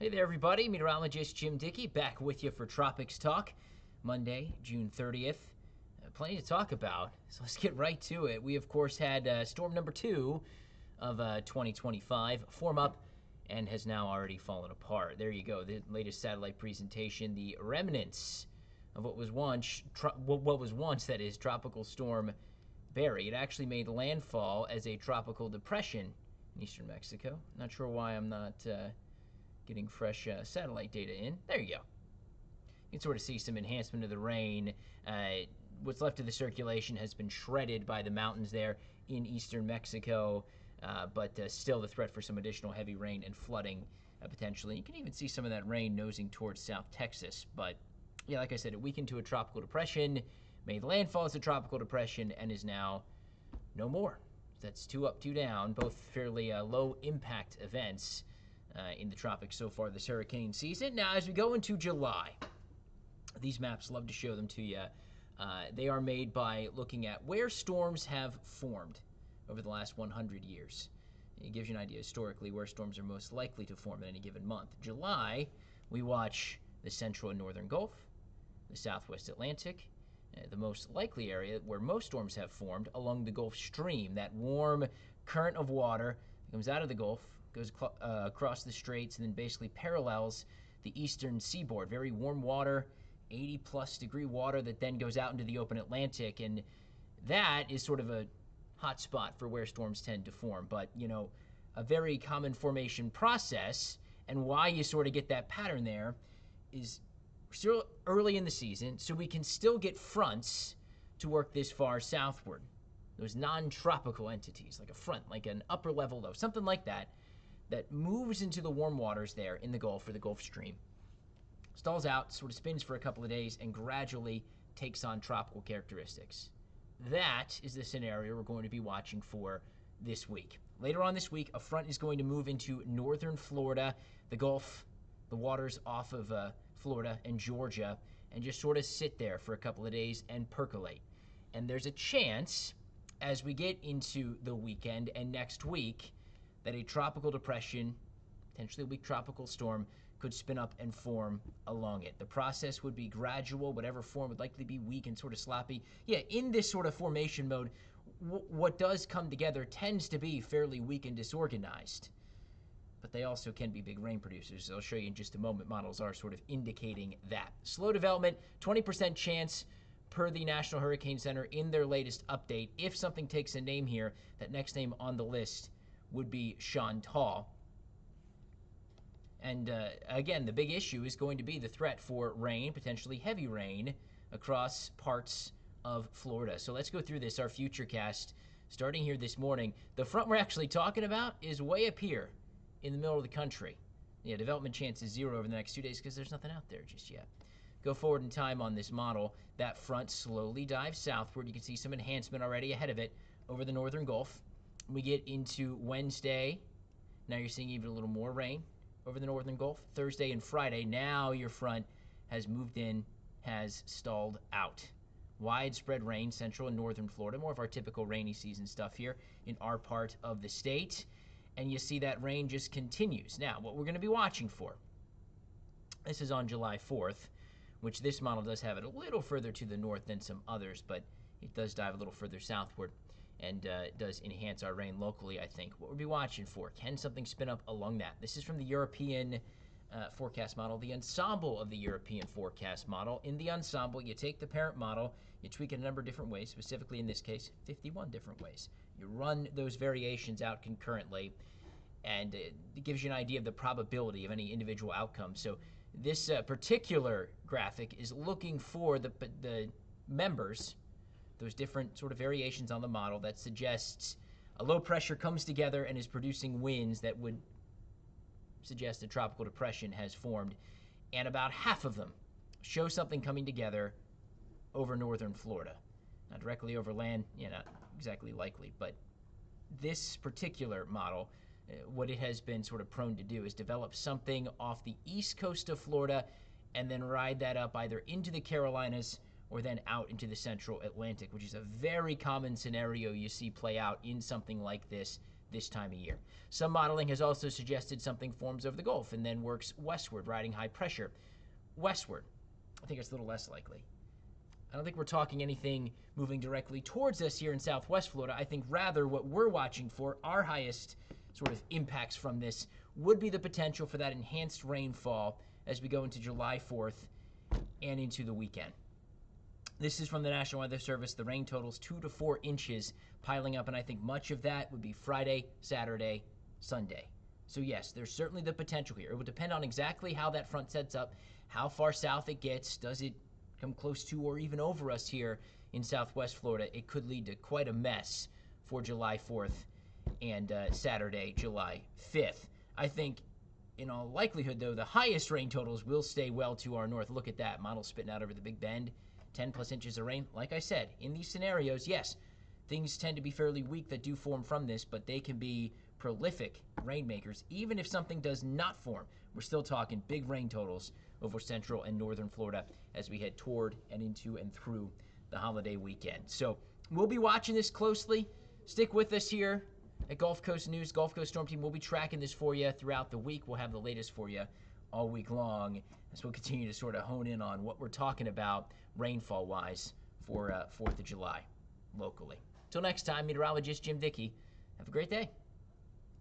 Hey there, everybody. Meteorologist Jim Dickey back with you for Tropics Talk, Monday, June 30th. Plenty to talk about, so let's get right to it. We, of course, had storm number 2 of 2025 form up and has now already fallen apart. There you go, the latest satellite presentation, the remnants of what was once, that is, Tropical Storm Barry. It actually made landfall as a tropical depression in eastern Mexico. Not sure why I'm not getting fresh satellite data in. There you go. You can sort of see some enhancement of the rain. What's left of the circulation has been shredded by the mountains there in eastern Mexico, but still the threat for some additional heavy rain and flooding potentially. You can even see some of that rain nosing towards South Texas. But yeah, like I said, it weakened to a tropical depression, made landfall as a tropical depression, and is now no more. That's 2 up, 2 down, both fairly low impact events in the tropics so far this hurricane season. Now, as we go into July, these maps, love to show them to you. They are made by looking at where storms have formed over the last 100 years. It gives you an idea historically where storms are most likely to form in any given month. July, we watch the central and northern Gulf, the southwest Atlantic, the most likely area where most storms have formed along the Gulf Stream, that warm current of water that comes out of the Gulf, goes across the straits, and then basically parallels the eastern seaboard. Very warm water, 80-plus degree water that then goes out into the open Atlantic, and that is sort of a hot spot for where storms tend to form. But, you know, a very common formation process, and why you sort of get that pattern there is we're still early in the season, so we can still get fronts to work this far southward. Those non-tropical entities, like a front, like an upper level low, something like that, that moves into the warm waters there in the Gulf or the Gulf Stream, stalls out, sort of spins for a couple of days, and gradually takes on tropical characteristics. That is the scenario we're going to be watching for this week. Later on this week, a front is going to move into northern Florida, the Gulf, the waters off of Florida and Georgia, and just sort of sit there for a couple of days and percolate. And there's a chance, as we get into the weekend and next week, that a tropical depression, potentially a weak tropical storm, could spin up and form along it. The process would be gradual. Whatever form would likely be weak and sort of sloppy. Yeah, in this sort of formation mode, what does come together tends to be fairly weak and disorganized. But they also can be big rain producers. I'll show you in just a moment. Models are sort of indicating that. Slow development, 20% chance per the National Hurricane Center in their latest update. If something takes a name here, that next name on the list would be Chantal. And again, the big issue is going to be the threat for rain, potentially heavy rain, across parts of Florida. So let's go through this, our futurecast, starting here this morning. The front we're actually talking about is way up here in the middle of the country. Yeah, development chance is 0 over the next 2 days because there's nothing out there just yet. Go forward in time on this model. That front slowly dives southward. You can see some enhancement already ahead of it over the northern Gulf. We get into Wednesday. Now you're seeing even a little more rain over the northern Gulf. Thursday and Friday, now your front has moved in, has stalled out. Widespread rain, central and northern Florida, more of our typical rainy season stuff here in our part of the state. And you see that rain just continues. Now, what we're going to be watching for, this is on July 4th, which this model does have it a little further to the north than some others, but it does dive a little further southward and does enhance our rain locally, I think. What we'll be watching for, can something spin up along that? This is from the European forecast model, the ensemble of the European forecast model. In the ensemble, you take the parent model, you tweak it a number of different ways, specifically in this case, 51 different ways. You run those variations out concurrently, and it gives you an idea of the probability of any individual outcome. So this particular graphic is looking for the members, those different sort of variations on the model that suggests a low pressure comes together and is producing winds that would suggest a tropical depression has formed, and about half of them show something coming together over northern Florida. Not directly over land, not exactly likely, but this particular model, what it has been sort of prone to do is develop something off the east coast of Florida and then ride that up either into the Carolinas or then out into the central Atlantic, which is a very common scenario you see play out in something like this this time of year. Some modeling has also suggested something forms over the Gulf and then works westward, riding high pressure westward. I think it's a little less likely. I don't think we're talking anything moving directly towards us here in southwest Florida. I think rather what we're watching for, our highest sort of impacts from this, would be the potential for that enhanced rainfall as we go into July 4th and into the weekend. This is from the National Weather Service. The rain totals 2 to 4 inches piling up, and I think much of that would be Friday, Saturday, Sunday. So yes, there's certainly the potential here. It would depend on exactly how that front sets up, how far south it gets. Does it come close to or even over us here in southwest Florida? It could lead to quite a mess for July 4th and Saturday, July 5th. I think in all likelihood, though, the highest rain totals will stay well to our north. Look at that. Model spitting out over the Big Bend. 10 plus inches of rain. Like I said, in these scenarios, yes, things tend to be fairly weak that do form from this, but they can be prolific rainmakers. Even if something does not form, we're still talking big rain totals over central and northern Florida as we head toward and into and through the holiday weekend. So we'll be watching this closely. Stick with us here at Gulf Coast News. Gulf Coast Storm Team will be tracking this for you throughout the week. We'll have the latest for you all week long as we'll continue to sort of hone in on what we're talking about rainfall-wise for 4th of July locally. Till next time, meteorologist Jim Dickey. Have a great day.